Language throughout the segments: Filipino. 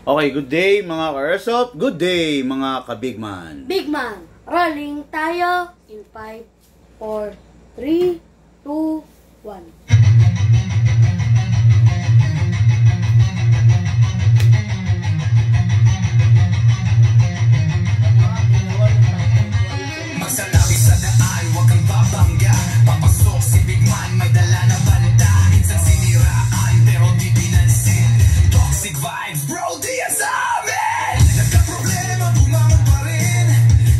Okay, good day mga ka-airsoft. Good day mga ka-bigman. Bigman, rolling tayo in 5, 4, 3, 2, 1. Magsalapi sa daan, huwag kang babangga. Papasok si Bigman, may dala na banda. Minsan siniraan, pero di pinansin. Toxic vibes, bro, di yan sa amin. Nagka-problema, bumangon pa rin.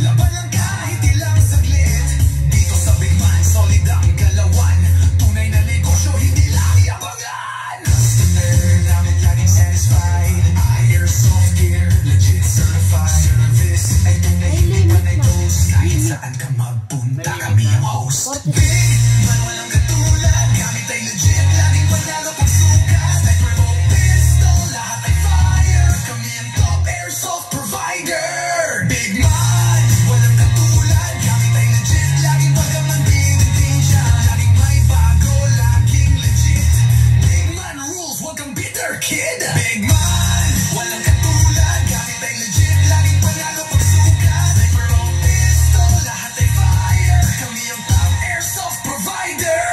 Laban lang kahit ilang saglit. Dito sa Bigman, solid ang galawan. Tunay na negosyo, hindi lang iabangan. Customer namin laging satisfied. Airsoft gear, legit certified. Service ay tunay, hindi pa na-dose. Kahit saan ka magpunta, kami ang host. Bigman, walang katulad. Gamit ay legit, laging panalo pagsukat. Sniper o pistol, lahat ay fire. Kami ang top airsoft provider. Bigman, walang katulad. Gamit ay legit, laging pagkamanding siya. Laging may bago, laging legit. Bigman rules, wag kang bitter kid. Bigman, walang katulad. Gamit ay legit, laging panalo pagsukat. Sniper o pistol, lahat ay fire. Kami ang top airsoft provider.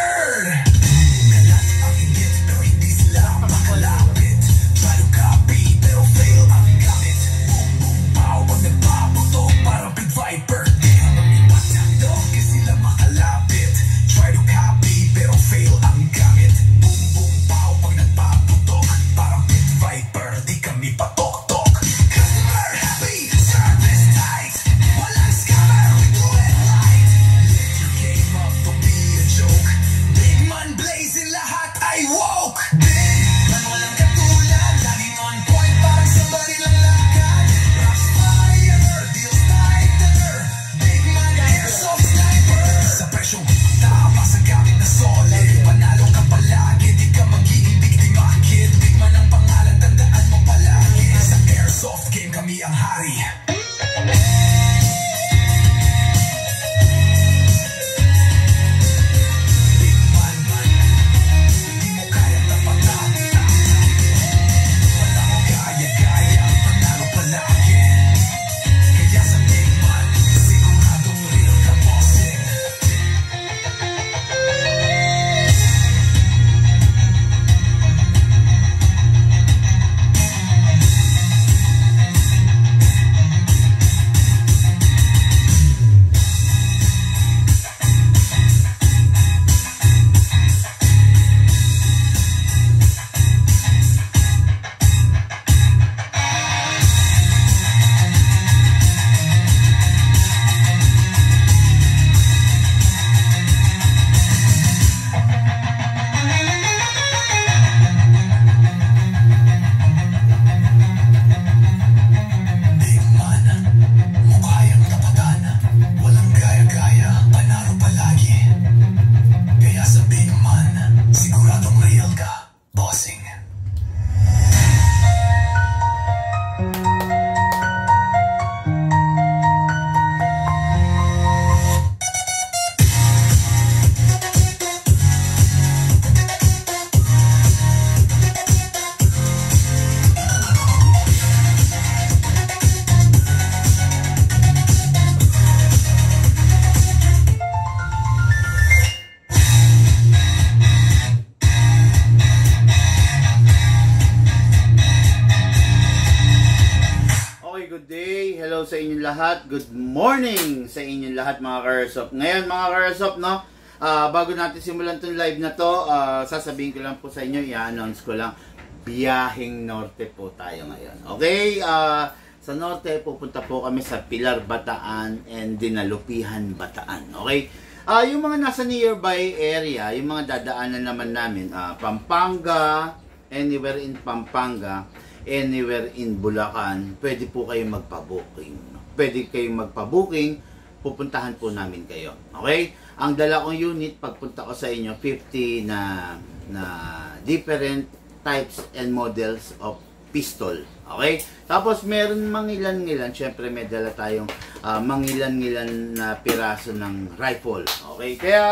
Kalat ang inggit, pero hindi sila makalapit. Try to copy, pero fail ang gamit. Boom, boom, pow, pag nagpaputok, parang Big Viper. Di ka mamipat na dog, kasi sila makalapit. Try to copy, pero fail ang gamit. Boom, boom, pow, pag nagpaputok, parang Big Viper. Di kami patok-tok. Customer happy, service tight. Walang scammer, we do it right. Lift your game up, don't be a joke. Bigman blazing, lahat ay woke. Bigman, walang katulad. Laging on point, parang somebody lang lakad. Rocks fire, deals tighter. Bigman airsoft sniper. Sa presyong tapas ang gamit na solid. Panalo ka palagi, di ka magiging biktima, kid. Bigman ang pangalan, tandaan mo palagi. Sa airsoft game kami ang hari. Bigman, di mo kayang tapatan. Wala mo kaya-kaya, panalo palagi. Kaya sa Bigman, siguradong real ka, bossing. Bigman, mukha yang tapatan. Walang gaya-gaya, panalo palagi. Kaya sa Bigman, siguradong real ka, bossing. Okay, good day. Hello sa inyong lahat. Good morning sa inyong lahat mga ka-airsoft. Ngayon mga ka-airsoft, no? Bago natin simulan tong live na to, sasabihin ko lang po sa inyo, i-announce ko lang, biyaheng norte po tayo ngayon. Okay? Sa norte, pupunta po kami sa Pilar, Bataan and Dinalupihan, Bataan. Okay? Yung mga nasa nearby area, yung mga dadaanan naman namin, Pampanga, anywhere in Pampanga, anywhere in Bulacan, pwede po kayong magpa-booking. Pwede kayong magpa-booking, pupuntahan po namin kayo. Okay? Ang dala kong unit, pagpunta ko sa inyo, 50 na different types and models of pistol. Okay? Tapos meron mangilan-ngilan, syempre may dala tayong mangilan-ngilan na piraso ng rifle. Okay? Kaya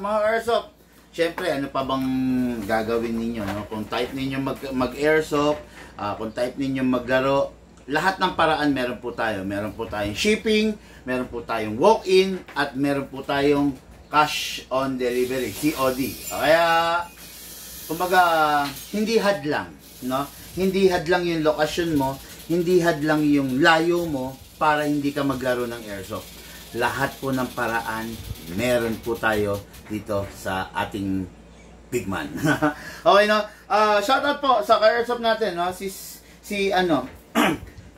mga airsoft, syempre, ano pa bang gagawin ninyo, no? Kung type ninyo mag-airsoft, kung type ninyo maglaro, lahat ng paraan meron po tayo. Meron po tayong shipping, meron po tayong walk-in, at meron po tayong cash on delivery, COD. Kaya, kumbaga, hindi hadlang, no? Hindi hadlang yung lokasyon mo, hindi hadlang yung layo mo para hindi ka maglaro ng airsoft. Lahat po ng paraan, meron po tayo dito sa ating big man. Okay, no? Shoutout po sa ka-airsoft natin, no? Si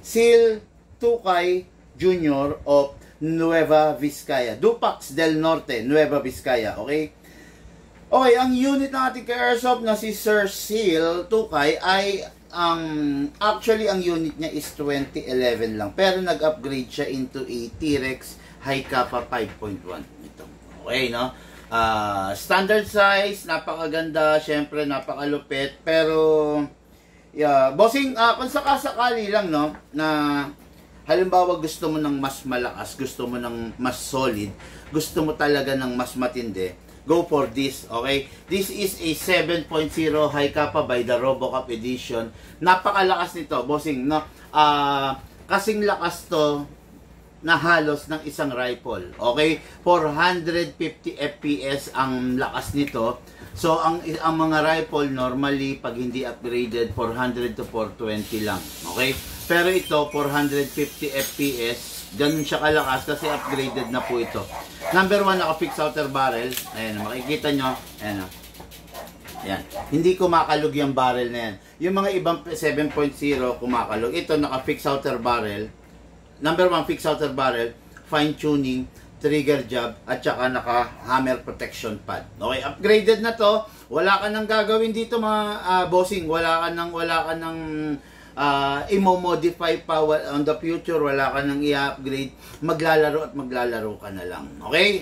Sil Tukay Jr. of Nueva Vizcaya. Dupax del Norte, Nueva Vizcaya. Okay? Okay, ang unit ng ating ka-airsoft na si Sir Sil Tukay ay actually ang unit niya is 2011 lang. Pero nag-upgrade siya into a T-Rex High Kappa 5.1. Ito. Okay, no? Standard size, napakaganda, syempre napakalupit, pero yeah, bossing, kung sakasakali lang, no, na halimbawa gusto mo ng mas malakas, gusto mo ng mas solid, gusto mo talaga ng mas matindi, go for this, okay? This is a 7.0 High Kappa by the RoboCop edition. Napakalakas nito, bossing, no? Kasing lakas to na halos ng isang rifle. Okay? 450 FPS ang lakas nito. So, ang mga rifle, normally, pag hindi upgraded, 400 to 420 lang. Okay? Pero ito, 450 FPS. Ganun siya kalakas kasi upgraded na po ito. Number 1, naka-fix outer barrel. Ayan, makikita nyo. Ayan. Ayan. Hindi kumakalog yung barrel na yan. Yung mga ibang 7.0 kumakalog. Ito, naka-fix outer barrel. Number 1, fix outer barrel, fine tuning, trigger job, at saka naka-hammer protection pad. Okay, upgraded na to. Wala ka nang gagawin dito mga bossing. Wala ka nang i-modify pa on the future. Wala ka nang i-upgrade. Maglalaro at maglalaro ka na lang. Okay?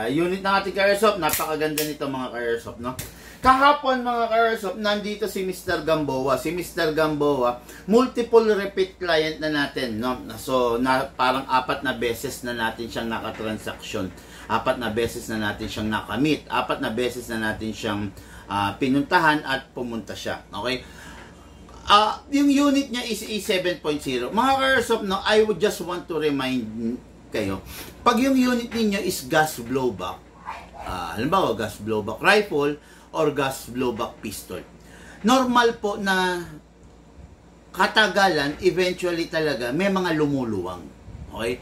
Unit ng ating ka-airsoft. Napakaganda nito mga ka-airsoft, no? Kahapon mga ka-airsoft, nandito si Mr. Gamboa. Si Mr. Gamboa, multiple repeat client na natin, no? So, parang 4 na beses na natin siyang nakatransaksyon. 4 na beses na natin siyang nakamit. 4 na beses na natin siyang pinuntahan at pumunta siya. Okay? Yung unit niya is a 7.0. Mga ka-airsoft, no, I would just want to remind kayo, pag yung unit ninyo is gas blowback, halimbawa gas blowback rifle, or gas blowback pistol. Normal po na katagalan, eventually talaga, may mga lumuluwang. Okay?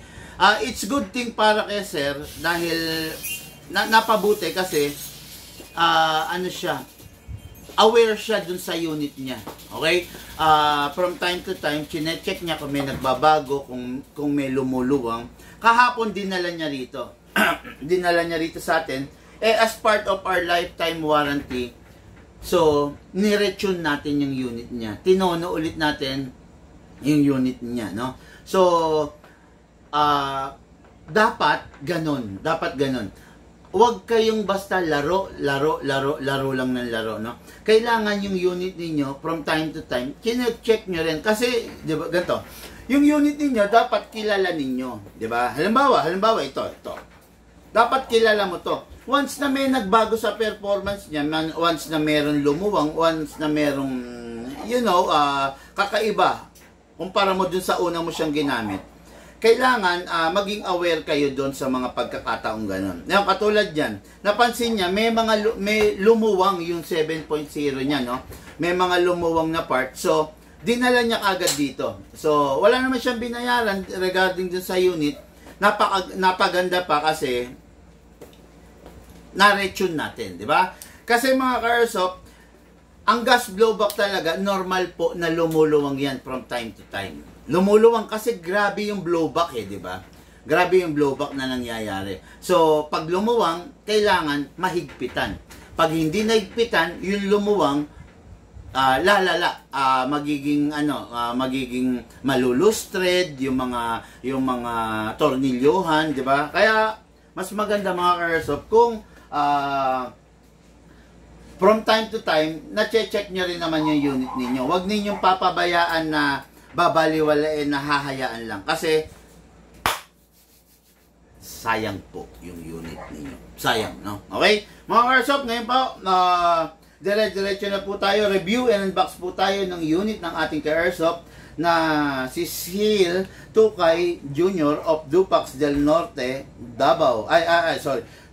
It's good thing para kay sir, dahil napabuti kasi, ano siya, aware siya dun sa unit niya. Okay? From time to time, chinecheck niya kung may nagbabago, kung may lumuluwang. Kahapon, dinala niya rito. Dinala niya rito sa atin. As part of our lifetime warranty, so, niretune natin yung unit niya. Tinono ulit natin yung unit niya, no? So, dapat ganon. Dapat ganon. Huwag kayong basta laro lang ng laro, no? Kailangan yung unit ninyo, from time to time, kine-check nyo rin. Kasi, di ba, ganito, yung unit ninyo, dapat kilala ninyo. Di ba? Halimbawa, ito. Dapat kilala mo to. Once na may nagbago sa performance niya, once na meron lumuwang, once na merong, kakaiba, kumpara mo dun sa una mo siyang ginamit, kailangan maging aware kayo dun sa mga pagkakataong ganon. Ngayon, katulad yan, napansin niya, may lumuwang yung 7.0 niya, no? May mga lumuwang na part, so, dinala niya agad dito. So, wala naman siyang binayaran regarding dun sa unit. Napaganda pa kasi na-retune natin, di ba? Kasi mga ka-airsoft, ang gas blowback talaga, normal po na lumuluwang yan from time to time. Lumuluwang kasi grabe yung blowback di ba? Grabe yung blowback na nangyayari. So, pag lumuwang, kailangan mahigpitan. Pag hindi nahigpitan, yung lumuwang, magiging malulustred, yung mga tornilyohan, di ba? Kaya, mas maganda mga ka-airsoft kung from time to time, na-check nyo rin naman yung unit ninyo. Huwag ninyong papabayaan na babaliwalain na hahayaan lang. Kasi, sayang po yung unit ninyo. Sayang, no? Okay? Mga Airsoft, ngayon po, dire-diretso na po tayo, review and unbox po tayo ng unit ng ating ka-Airsoft na si Sil Tukay Jr. of Dupax del Norte, Davao.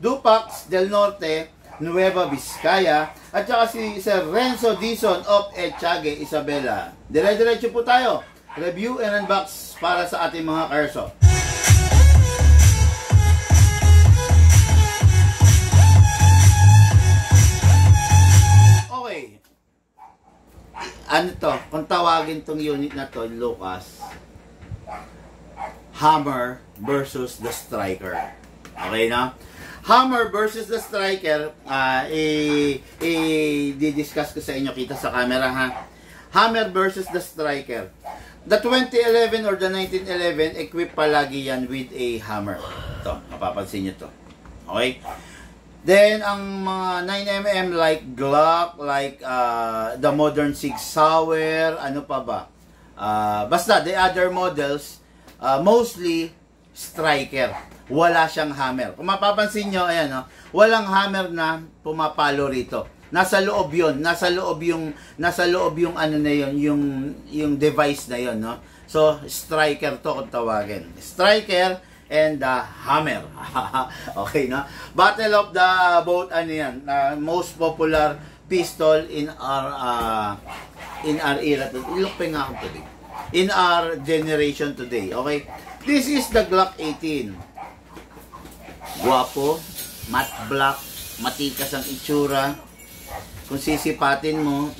Dupax del Norte, Nueva Vizcaya, at saka si Sir Renzo Dizon of Echage, Isabela. Dire-diretso po tayo, review and unbox para sa ating mga ka-Airsoft. Ano to, kung tawagin tong unit na to, Lucas, Hammer versus the Striker. Okay na? Hammer versus the Striker, i-discuss ko sa inyo, kita sa camera ha. Hammer versus the Striker. The 2011 or the 1911, equip palagi yan with a hammer. Ito, mapapansin nyo to. Okay? Then, ang mga 9mm like Glock, like the modern Sig Sauer, ano pa ba? Basta, the other models, mostly Striker. Wala siyang hammer. Kung mapapansin nyo, ayan, no? Walang hammer na pumapalo rito. Nasa loob yun. Nasa loob yung ano na yun, yung device na yun, no? So, Striker to kung tawagin. Striker and the hammer. Okay, no? Battle of the boat, ano yan? Most popular pistol in our era. Look pa nga ako today. In our generation today. Okay? This is the Glock 18. Guwapo, matte black, matikas ang itsura. Kung sisipatin mo,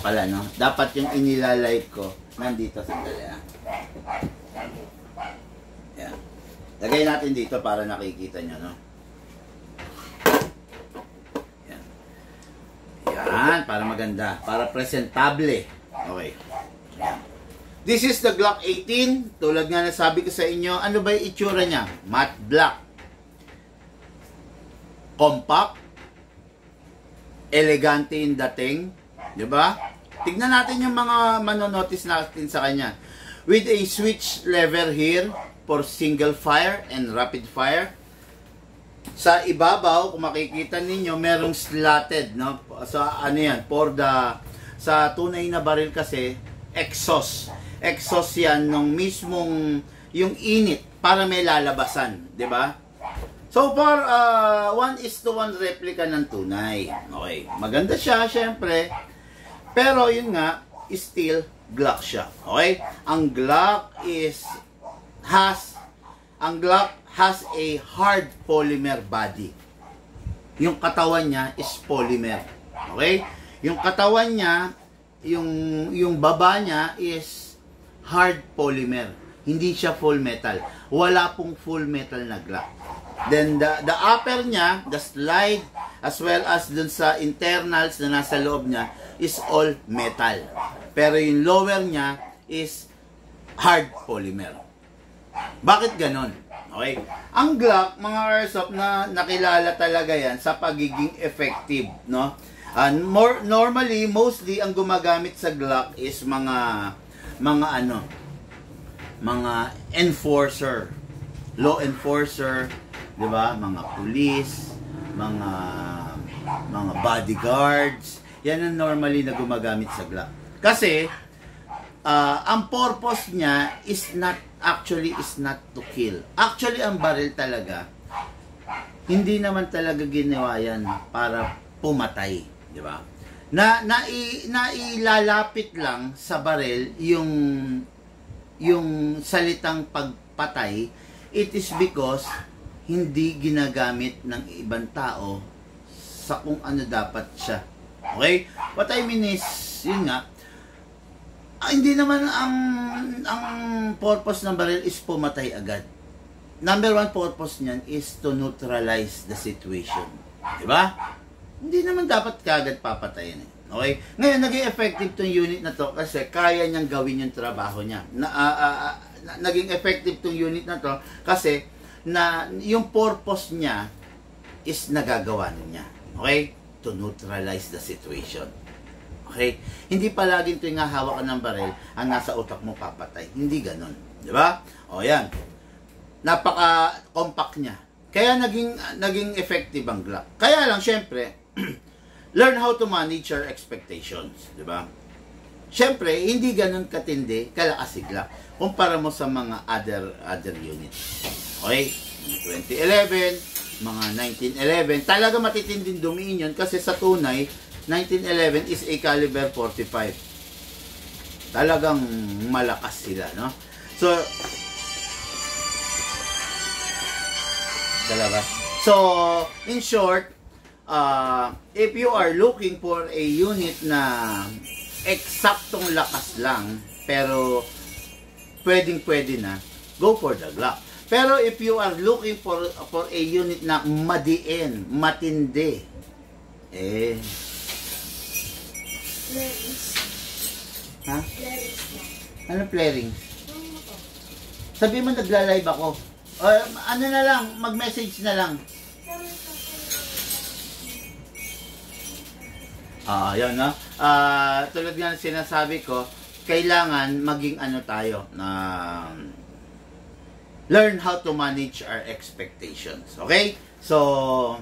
pala, no? Dapat yung inilalike ko nandito sa dala. Yan. Lagay natin dito para nakikita nyo, no? Yan. Yan, para maganda. Para presentable. Okay. Yan. This is the Glock 18. Tulad nga nasabi ko sa inyo, ano ba yung itsura niya? Matte black. Compact. Elegante in dating. Diba? Tignan natin yung mga manonotice natin sa kanya. With a switch lever here for single fire and rapid fire. Sa ibabaw, kung makikita ninyo, merong slotted, no? Sa ano yan, sa tunay na baril kasi, exhaust. Exhaust yan nung mismong yung init para may lalabasan, di ba? So far, 1:1 replica ng tunay. Okay, maganda siya, syempre. Pero yun nga, still Glock siya. Okay? Ang Glock has a hard polymer body. Yung katawan niya is polymer. Okay? Yung katawan niya, yung baba niya is hard polymer. Hindi siya full metal. Wala pong full metal na Glock. Then the upper niya, the slide, as well as dun sa internals na nasa loob niya, is all metal. Pero yung lower niya is hard polymer. Bakit ganon? Okay? Ang Glock, mga Airsoft, na nakilala talaga yan sa pagiging effective, no? Mostly, ang gumagamit sa Glock is mga enforcer, law enforcer, di ba? Mga police, mga bodyguards. Yan ang normally na gumagamit sa Glock. Kasi, ang purpose niya is not to kill. Actually, ang baril talaga, hindi naman talaga ginawa yan para pumatay. Di ba? Nailalapit lang sa baril yung salitang pagpatay. It is because hindi ginagamit ng ibang tao sa kung ano dapat siya. Okay? What I mean is, yun nga, hindi naman ang purpose ng baril is pumatay agad. Number one purpose niyan is to neutralize the situation. Diba? Hindi naman dapat kagad papatayin. Okay? Ngayon, naging effective tong unit na to kasi kaya niyang gawin yung trabaho niya. Naging effective tong unit na to kasi yung purpose niya is nagagawa niya. Okay? To neutralize the situation. Okay? Hindi palaging tuwing hawak ka ng baril, ang nasa utak mo papatay. Hindi ganon. Di ba? O yan. Napaka-compact niya. Kaya naging effective ang Glock. Kaya lang, syempre, learn how to manage your expectations, di ba? Syempre, hindi ganun katindi, kalakas si Glock. Kumpara mo sa mga other units. Okay? 2011, mga 1911, talaga matitinding dumiin yun kasi sa tunay, 1911 is a caliber 45. Talagang malakas sila, no? So, in short, if you are looking for a unit na eksaktong lakas lang, pero pwede na, go for the Glock. Pero if you are looking for a unit na madiin, matindi, ha? Ano flaring? Sabi mo nagla-live ako. Ano na lang, mag-message na lang. Yun, no? Tulad nga sinasabi ko, kailangan maging ano tayo, learn how to manage our expectations. Okay? So,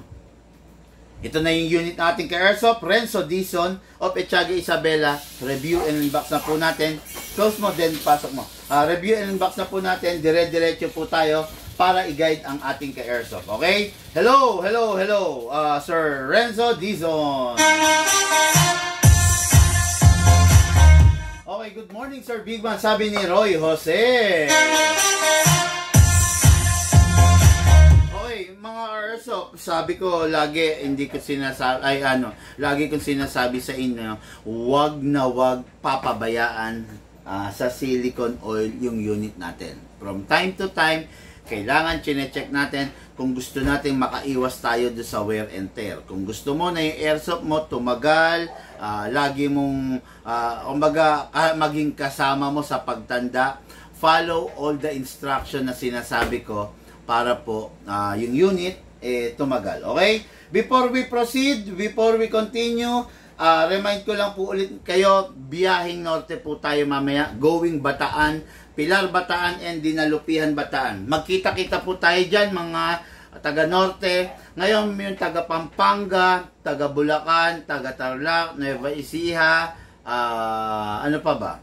ito na yung unit natin kay Airsoft, Renzo Dizon of Echaga Isabela. Review and unbox na po natin. Close mo, then pasok mo. Review and unbox na po natin. Dire-diretso po tayo para i-guide ang ating kay Airsoft. Okay? Hello! Sir Renzo Dizon. Okay, good morning, Sir Bigman. Sabi ni Roy Jose. Mga Airsoft, sabi ko lagi, lagi kong sinasabi sa inyo, wag papabayaan sa silicone oil yung unit natin. From time to time, kailangan chinecheck natin kung gusto natin makaiwas tayo do sa wear and tear. Kung gusto mo na yung Airsoft mo tumagal, lagi mong maging kasama mo sa pagtanda, follow all the instruction na sinasabi ko para po yung unit tumagal. Okay? Before we proceed, before we continue, remind ko lang po ulit kayo, biyaheng norte po tayo mamaya, going Bataan, Pilar Bataan, and Dinalupihan Bataan. Magkita-kita po tayo dyan, mga taga norte. Ngayon yung taga Pampanga, taga Bulacan, taga Tarlac, Nueva Ecija, ano pa ba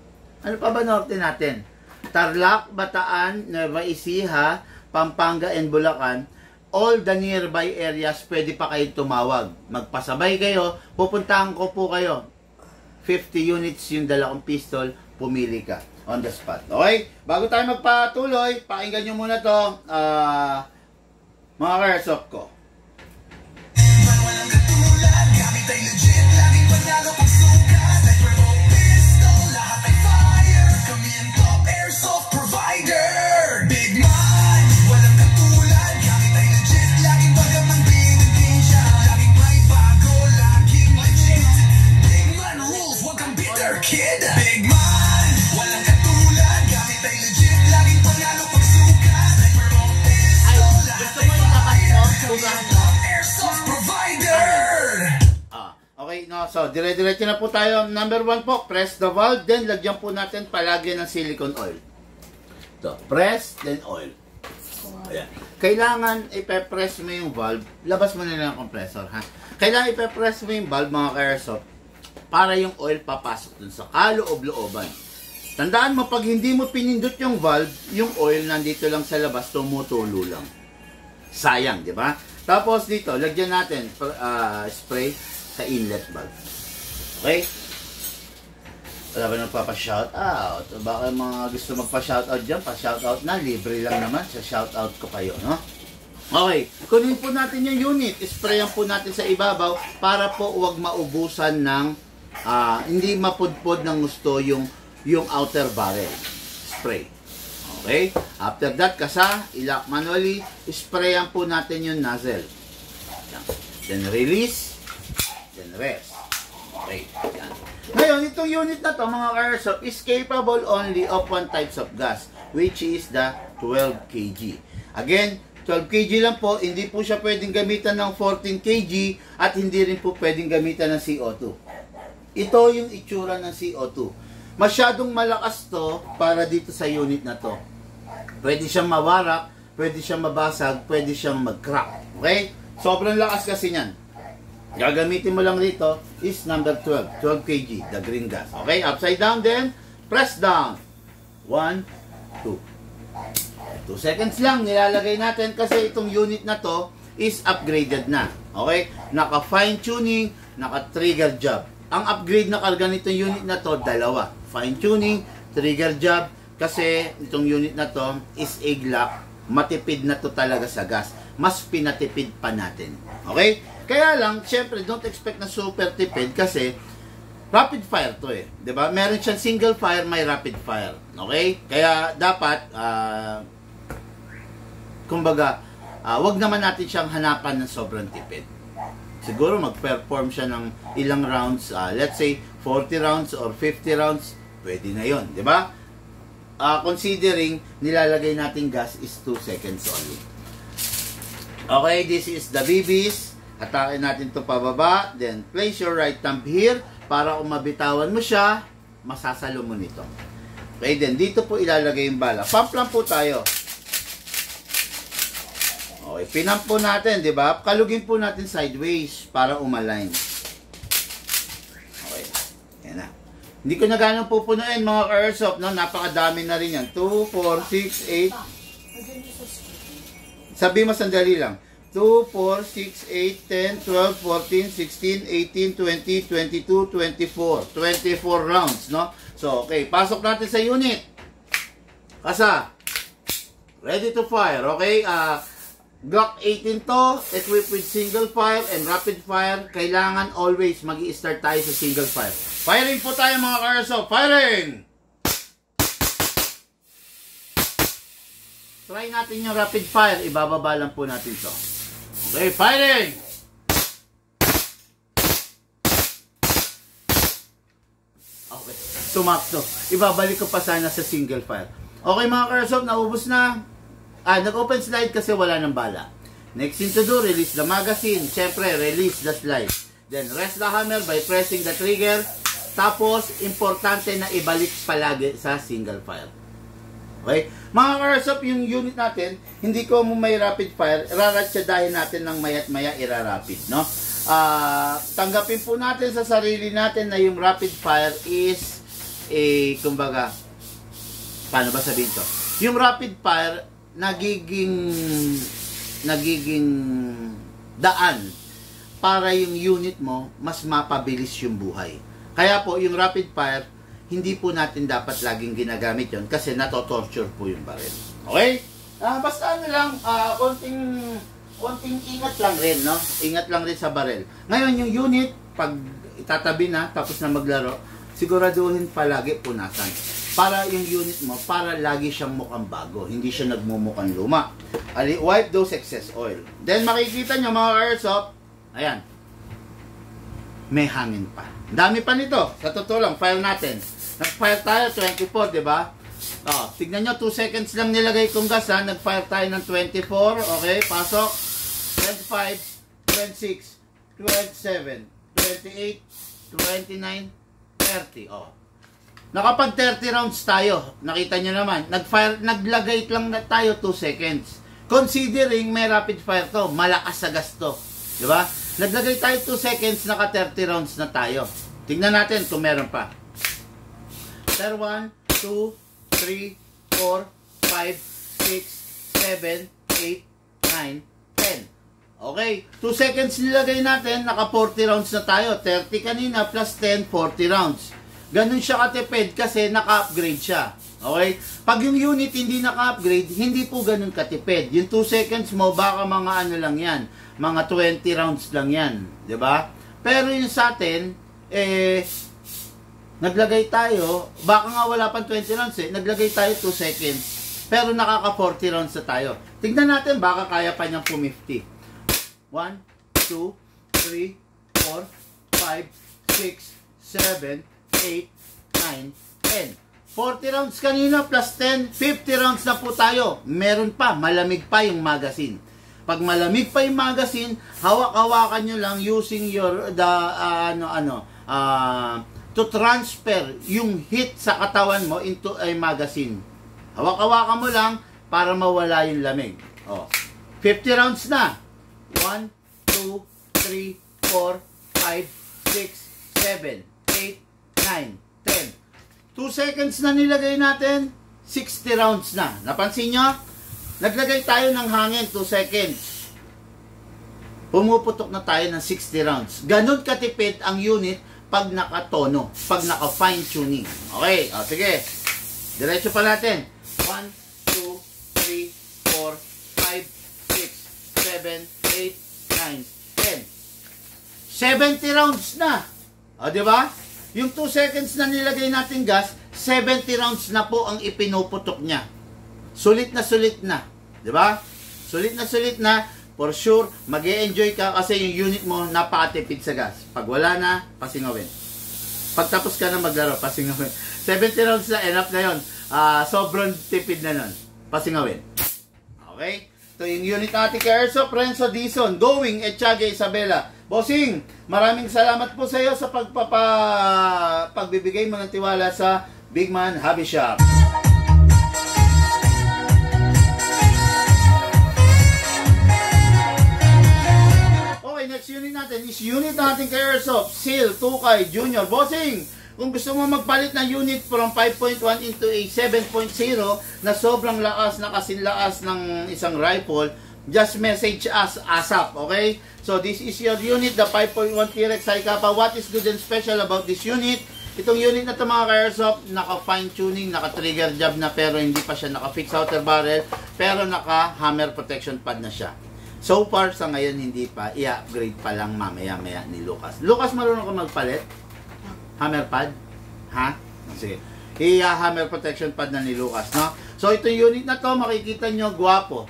norte natin? Tarlac, Bataan, Nueva Ecija, Pampanga, and Bulacan. All the nearby areas, pwede pa kayo tumawag. Magpasabay kayo, pupuntahan ko po kayo. 50 units yung dala kong pistol, pumili ka on the spot. Okay? Bago tayo magpatuloy, pakinggan nyo muna to, mga Airsoft ko. Walang katulad, gamit ay legit, laging panalo pag sukat. Sniper o pistol, lahat ay fire. Kami ang top Airsoft provider. Big man, walang katulad, gamit ay legit, laging bagaman binigin siya. Laging may bago, laging legit. Big man rules, wag kang bitter kid. Big man, walang katulad, gamit ay legit, laging panalo pag sukat. Sniper o pistol, lahat ay fire. Kami ang top Airsoft provider. Okay, no, so dire-diretso na po tayo. Number 1 po, press the valve, then lagyan po natin palagi ng silicone oil. So, press, then oil. Ayan. Kailangan ipe-press mo yung valve, labas mo na lang ang compressor, ha? Kailangan ipe-press mo yung valve, mga Airsoft, para yung oil papasok dun sa kaloob-looban. Tandaan mo, pag hindi mo pinindot yung valve, yung oil nandito lang sa labas, tumutulo lang. Sayang, di ba? Tapos dito, lagyan natin spray sa inlet valve. Okay? Wala ba nang papa-shoutout? Baka mga gusto magpa-shoutout dyan, pa-shoutout na, libre lang naman, sa shoutout ko kayo, no? Okay, kunin po natin yung unit, sprayan po natin sa ibabaw para po huwag maubusan ng, hindi mapudpod ng gusto yung outer barrel. Spray. Okay? After that, ilock manually, sprayan po natin yung nozzle. Then release, then rest. Okay. Yan. Ngayon, itong unit na to, mga Airsoft, is capable only of one types of gas, which is the 12 kg. Again, 12 kg lang po, hindi po siya pwedeng gamitan ng 14 kg at hindi rin po pwedeng gamitan ng CO2. Ito yung itsura ng CO2. Masyadong malakas to para dito sa unit na to. Pwede siyang mawarak pwede siyang mabasag, pwede siyang mag-crack. Okay? Sobrang lakas kasi niyan. Gagamitin mo lang rito is number 12. 12 kg, the green gas. Okay? Upside down then, press down. 1, 2. 2 seconds lang nilalagay natin kasi itong unit na to is upgraded na. Okay? Naka fine tuning, naka trigger job. Ang upgrade na karga nitong unit na to, dalawa. Fine tuning, trigger job, kasi itong unit na to is egg lock. Matipid na to talaga sa gas. Mas pinatipid pa natin. Okay? Kaya lang, syempre, don't expect na super tipid kasi rapid fire to eh. 'Di ba? Meron siyang single fire, may rapid fire. Okay? Kaya dapat kumbaga, wag naman natin siyang hanapan ng sobrang tipid. Siguro mag-perform siya ng ilang rounds, let's say 40 rounds or 50 rounds, pwede na 'yon, 'di ba? Considering nilalagay nating gas is 2 seconds only. Okay, this is the BBs. Atakin natin 'to pababa, then place your right thumb here para kung mabitawan mo siya, masasalo mo nito. Okay, then dito po ilalagay yung bala. Pump lang po tayo. Okay, pinamp po natin, di ba? Kalugin po natin sideways para umalign. Okay, yan na. Hindi ko na ganun pupunuin mga ka-airsoft, no? Napakadami na rin yan. 2, 4, 6, 8. Sabi mo, sandali lang. 2, 4, 6, 8, 10, 12, 14, 16, 18, 20, 22, 24. 24 rounds, no? So, okay, pasok natin sa unit. Kasa. Ready to fire, okay? Glock 18 to, equipped with single fire and rapid fire. Kailangan always mag-i-start tayo sa single fire. Firing po tayo mga ka-airsoft. Firing! Try natin yung rapid fire. Ibababa lang po natin to. Okay, firing! Okay, tumakto. Ibabalik ko pa sana sa single fire. Okay mga ka-airsoft, naubos na. Nag-open slide kasi wala ng bala. Next thing to do, release the magazine. Siyempre, release the slide. Then, rest the hammer by pressing the trigger. Tapos, importante na ibalik palagi sa single fire. Okay? Mga ka-airsoft, yung unit natin, hindi ko may rapid fire, raratsadahin natin ng mayat maya irarapid, no? Tanggapin po natin sa sarili natin na yung rapid fire is, kumbaga, paano ba sabihin to? Yung rapid fire, nagiging daan para yung unit mo mas mapabilis yung buhay. Kaya po yung rapid fire hindi po natin dapat laging ginagamit yon kasi nato-torture po yung baril. Okay? Basta ano lang, konting ingat lang rin, no? Ingat lang rin sa baril. Ngayon yung unit pag itatabi na tapos na maglaro, siguraduhin palagi punasan. Para yung unit mo, para lagi siyang mukhang bago. Hindi siya nagmumukhang luma. Wipe those excess oil. Then makikita nyo mga airsoft, ayan, may hangin pa. Dami pa nito. Sa totoo lang, fire natin. Nag-fire tayo, 24, di ba? Tignan nyo, 2 seconds lang nilagay kong gas, ha? Nag-fire tayo ng 24. Okay, pasok. 25, 26, 27, 28, 29, 30. Nakapag 30 rounds tayo. Nakita nyo naman. Naglagay lang na tayo 2 seconds. Considering may rapid fire to, malakas sa gas to. Diba? Naglagay tayo 2 seconds, naka 30 rounds na tayo. Tingnan natin kung meron pa. 1, 2, 3, 4, 5, 6, 7, 8, 9, 10. Okay. 2 seconds nilagay natin, naka 40 rounds na tayo. 30 kanina plus 10, 40 rounds. Ganun siya katipid kasi naka-upgrade siya. Okay? Pag yung unit hindi naka-upgrade, hindi po ganun katipid. Yung 2 seconds mo, baka mga ano lang yan. Mga 20 rounds lang yan. 'Di ba? Pero yung sa atin, naglagay tayo, baka nga wala pang 20 rounds naglagay tayo 2 seconds. Pero nakaka 40 rounds na tayo. Tignan natin, baka kaya pa niyang pumifty. 1, 2, 3, 4, 5, 6, 7, 8, 9, 10. 40 rounds kanina plus 10, 50 rounds na po tayo. Meron pa, malamig pa yung magazine. Pag malamig pa yung magazine, hawak-hawakan nyo lang using your to transfer yung heat sa katawan mo into a magazine. Hawak-hawakan mo lang, para mawala yung lamig. Oh. 50 rounds na. 1, 2, 3, 4, 5, 6, 7, 8, 9, 10. 2 seconds na nilagay natin, 60 rounds na. Napansin nyo? Naglagay tayo ng hangin, 2 seconds. Pumuputok na tayo ng 60 rounds. Ganon katipid ang unit pag nakatono, pag naka-fine tuning. Okay, o sige. Diretso pa natin. 1, 2, 3, 4, 5, 6, 7, 8, 9, 10. 70 rounds na. O, di ba? Yung 2 seconds na nilagay natin gas, 70 rounds na po ang ipinuputok niya. Sulit na sulit na. Di ba? Sulit na. For sure, mag-e-enjoy ka kasi yung unit mo napakatipid sa gas. Pag wala na, pasingawin. Pag tapos ka na maglaro, pasingawin. 70 rounds na, enough na yun. Sobrang tipid na nun. Pasingawin. Okay? Ito yung unit natin kay Airsoft Renzo Dizon, Going, Etchage, Isabela. Bossing, maraming salamat po sa iyo sa pagbibigay mo ng tiwala sa Big Man Hobby Shop. Okay, next unit natin is unit natin kay Airsoft, Seal, Tukay, Junior. Bossing, kung gusto mo magpalit ng unit from 5.1 into a 7.0 na sobrang lakas na kasinlaas ng isang rifle, just message us ASAP, okay? So this is your unit, the 5.1 T-Rex High Kappa. What is good and special about this unit? Itong unit na ito mga ka-airsoft, naka-fine tuning, naka-trigger job na pero hindi pa siya naka-fix outer barrel, pero naka-hammer protection pad na siya. So far sa ngayon hindi pa, i-upgrade pa lang mamaya-maya ni Lucas. Lucas, marunong ka magpalit? Hammer pad? Ha? Sige. I-hammer protection pad na ni Lucas, no? So itong unit na to, makikita nyo, guwapo.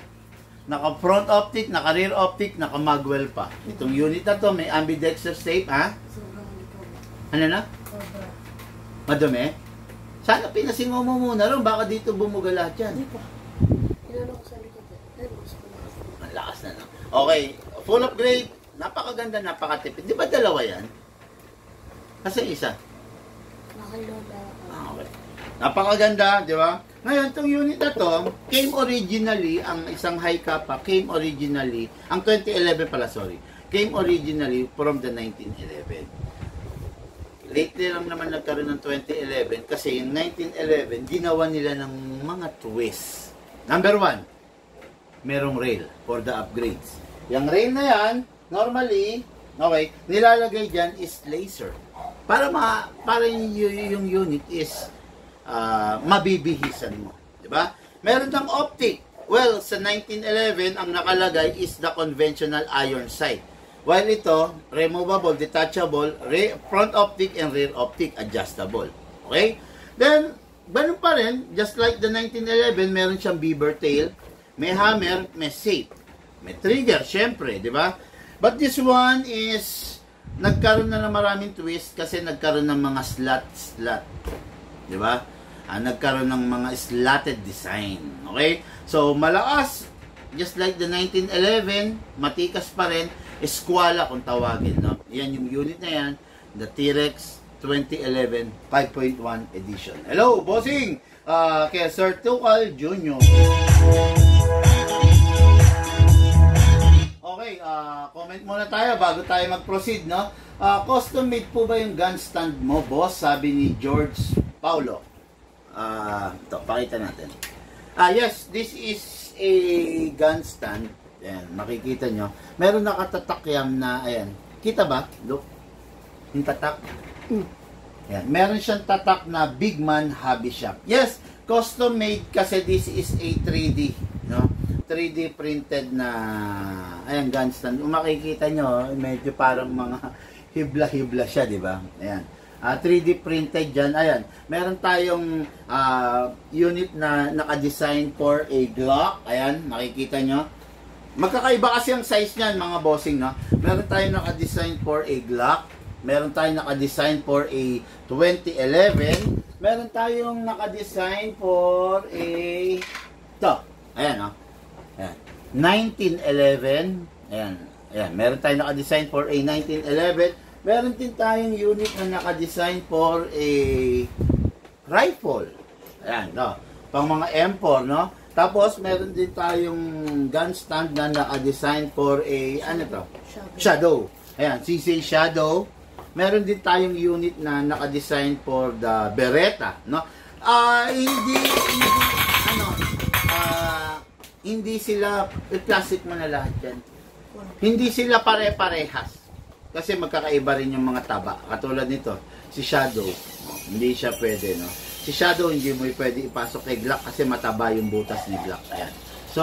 Naka front optic, naka rear optic, naka magwell pa. Itong unit na to, may ambidextrous tape, ha? Ano na? Madumi? Sana pinasingo mo muna ron, baka dito bumuga lahat yan. Hindi pa. Inano ko sa likod. Ang lakas na lang. Okay, full upgrade, napakaganda, napakatipid. Di ba dalawa yan? Kasi isa. Nakaloda. Okay. Napakaganda, di ba? Ngayon, itong unit na to, came originally, ang isang high kappa, came originally, ang 2011 pala, sorry, came originally from the 1911. Lately lang naman nagkaroon ng 2011 kasi yung 1911, ginawa nila ng mga twist. Number 1, merong rail for the upgrades. Yung rail na yan, normally, okay, nilalagay dyan is laser. Para yung unit is mabibihisan mo, di ba? Meron ng optic. Well, sa 1911 ang nakalagay is the conventional iron sight. While ito, removable, detachable, front optic and rear optic, adjustable. Okay? Then, ganun pa rin, just like the 1911, meron siyang beaver tail, may hammer, may safe, may trigger, syempre, di ba? But this one is nagkaroon na ng maraming twist kasi nagkaroon ng mga slot, di ba? Nagkaroon ng mga slotted design. Okay? So, malakas, just like the 1911, matikas pa rin, eskwala kung tawagin, no? Yan yung unit na yan, the T-Rex 2011 5.1 edition. Hello, bossing! Kay Sir Tukal Jr. Okay, comment muna tayo bago tayo mag-proceed, no? Custom made po ba yung gun stand mo, boss? Sabi ni George Paulo. Ito, pakita natin. Yes, this is a gun stand. Ayan, makikita nyo. Meron nakatatakyam na, ayan. Kita ba? Look. Yung tatak. Ayan. Meron siyang tatak na Big Man Hobby Shop. Yes, custom made kasi this is a 3D, no? 3D printed na, ayan, gun stand. Makikita nyo, medyo parang mga hibla-hibla siya, di ba? Ayan. 3D printed dyan. Ayan. Meron tayong unit na naka-design for a Glock. Ayan, makikita nyo. Magkakaiba kasi ang size niyan, mga bossing, no? Meron tayong naka-design for a Glock. Meron tayong naka-design for a 2011. Meron tayong naka-design for a ito. Ayan, no? Ayan. 1911. Ayan. Ayan. Meron tayong naka-design for a 1911. Meron din tayong unit na naka-design for a rifle. Ayan, no? Pang mga M4, no? Tapos, meron din tayong gun stand na naka-design for a, ano to? Shadow. Ayan, CC Shadow. Meron din tayong unit na naka-design for the Beretta, no? Hindi sila, plastic mo na lahat yan. Hindi sila pare-parehas. Kasi magkakaiba rin yung mga taba. Katulad nito, si Shadow, hindi siya pwede, no? Si Shadow, hindi mo pwede ipasok kay Glock kasi mataba yung butas ni Glock. Ayan. So,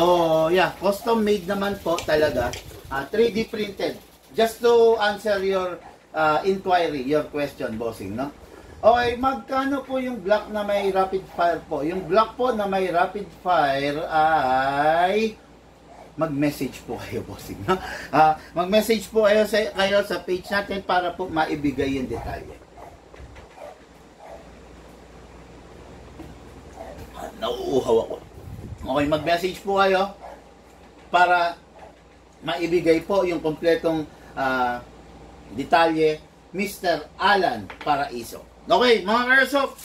yeah, custom made naman po talaga. 3D printed. Just to answer your inquiry, your question, bossing, no? Okay, magkano po yung Glock na may rapid fire po? Yung Glock po na may rapid fire ay mag-message po kayo, bossing, no? Mag-message po kayo sa page natin para po maibigay yung detalye. Nauuhaw ako. Okay, mag-message po kayo para maibigay po yung kompletong detalye, Mr. Alan Paraiso. Okay, mga Airsoft,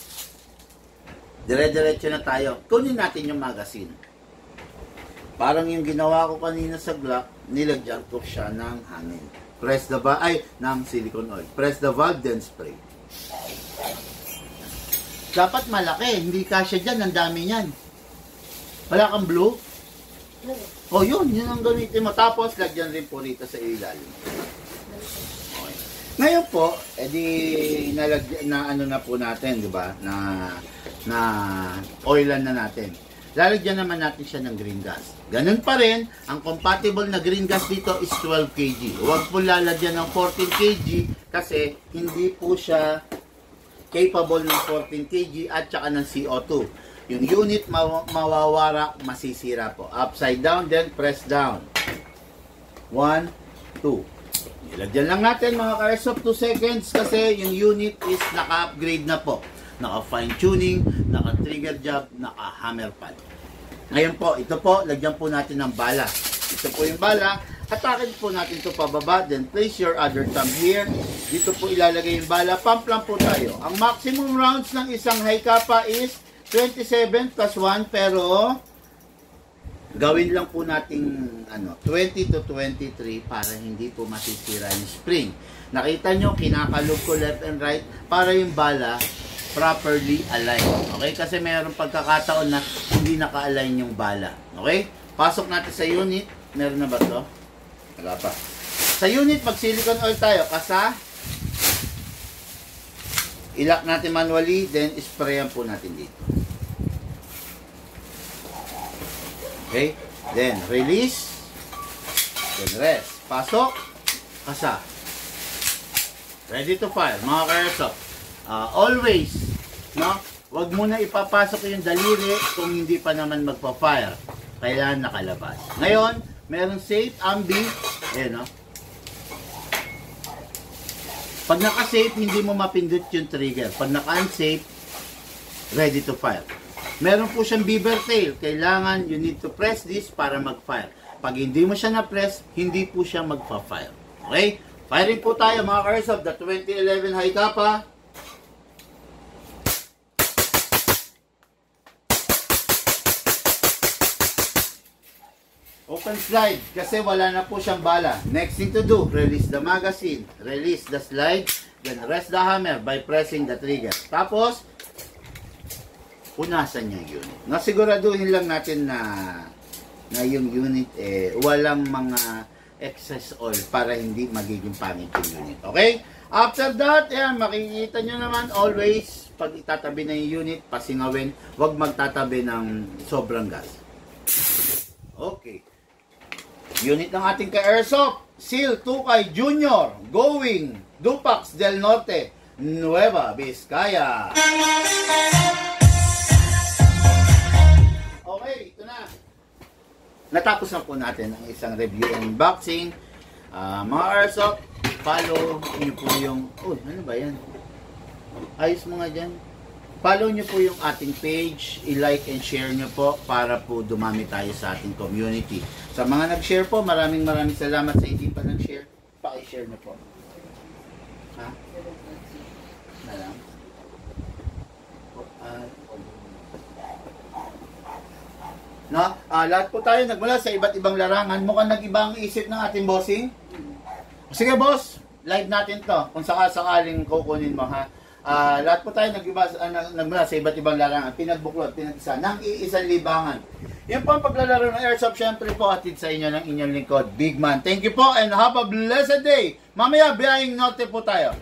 dire-diretso na tayo. Kunin natin yung magazine. Parang yung ginawa ko kanina sa Glock, nilagyan ko siya ng hangin. Press the valve, ng silicone oil. Press the valve, then spray. Dapat malaki, hindi kasya dyan, ang dami niyan. Wala kang blue? Oh, yun ang gamitin mo. Tapos, lagyan rin po rito sa ilalim. Okay. Ngayon po, edi ano na po natin, di ba? Na oilan na natin. Lalagyan naman natin siya ng green gas. Ganun pa rin, ang compatible na green gas dito is 12 kg. Huwag po lalagyan ng 14 kg kasi hindi po siya capable ng 14 kg at saka ng CO2. Yung unit mawawara, masisira po. Upside down, then press down. 1, 2. Ilagyan lang natin mga ka-airsoft 2 seconds kasi yung unit is naka-upgrade na po. Naka-fine tuning, naka-trigger job, naka-hammer pad. Ngayon po, ito po, lagyan po natin ng bala. Ito po yung bala. Atakin po natin ito pababa, then place your other thumb here. Dito po ilalagay yung bala. Pump lang po tayo. Ang maximum rounds ng isang high kappa is 27 plus 1, pero gawin lang po natin 20 to 23 para hindi po masisira yung spring. Nakita nyo, kinakalog ko left and right para yung bala properly aligned. Okay? Kasi mayroong pagkakataon na hindi naka-align yung bala. Okay? Pasok natin sa unit. Meron na ba to? Wala pa. Sa unit, pag silicone oil tayo, kasa, ilock natin manually, then sprayan po natin dito. Okay? Then, release, then rest. Pasok, kasa. Ready to fire. Mga ka-airsoft, always, no? Huwag muna ipapasok yung daliri kung hindi pa naman magpa-fire. Kailangan nakalabas. Ngayon, meron safe, ambi, ayan, no? Pag naka-safe, hindi mo mapindot yung trigger. Pag naka-unsafe, ready to fire. Meron po siyang beaver tail. Kailangan, you need to press this para mag-fire. Pag hindi mo siya na-press, hindi po siya magpa-fire. Okay? Firing po tayo mga ka-airsoft, the 2011 high kappa. Open slide kasi wala na po siyang bala. Next thing to do, release the magazine, release the slide, then rest the hammer by pressing the trigger. Tapos, punasan yung unit. Nasiguraduhin lang natin na yung unit walang mga excess oil para hindi magiging pangit yung unit. Okay? After that, makikita nyo naman always, pag itatabi na yung unit, pasingawin, huwag magtatabi ng sobrang gas. Okay. Unit ng ating ka-airsoft, Seal Tukay Jr. going Dupax del Norte, Nueva Vizcaya. Okay, ito na. Natapos na po natin ang isang review and unboxing. Mga airsoft, follow nyo po yung... Oh, ano ba yan? Ayos mo nga dyan. Follow nyo po yung ating page, i-like and share nyo po para po dumami tayo sa ating community. Sa mga nag-share po, maraming salamat. Sa hindi pa nag-share, paki-share nyo po. Ha? Na lang? No? Lahat po tayo nagmula sa iba't ibang larangan. Mukhang nag-iba ang isip ng ating bossing. Sige boss, live natin to. Kung sakaling kukunin mo ha. Lahat po tayo nagmula sa iba't ibang larangan. Pinagbuklod, pinag-isa ng iisang libangan. Yan po ang paglalaro ng Airsoft. Syempre po atid sa inyo ng inyong lingkod, Big Man. Thank you po and have a blessed day. Mamaya biyahing norte po tayo.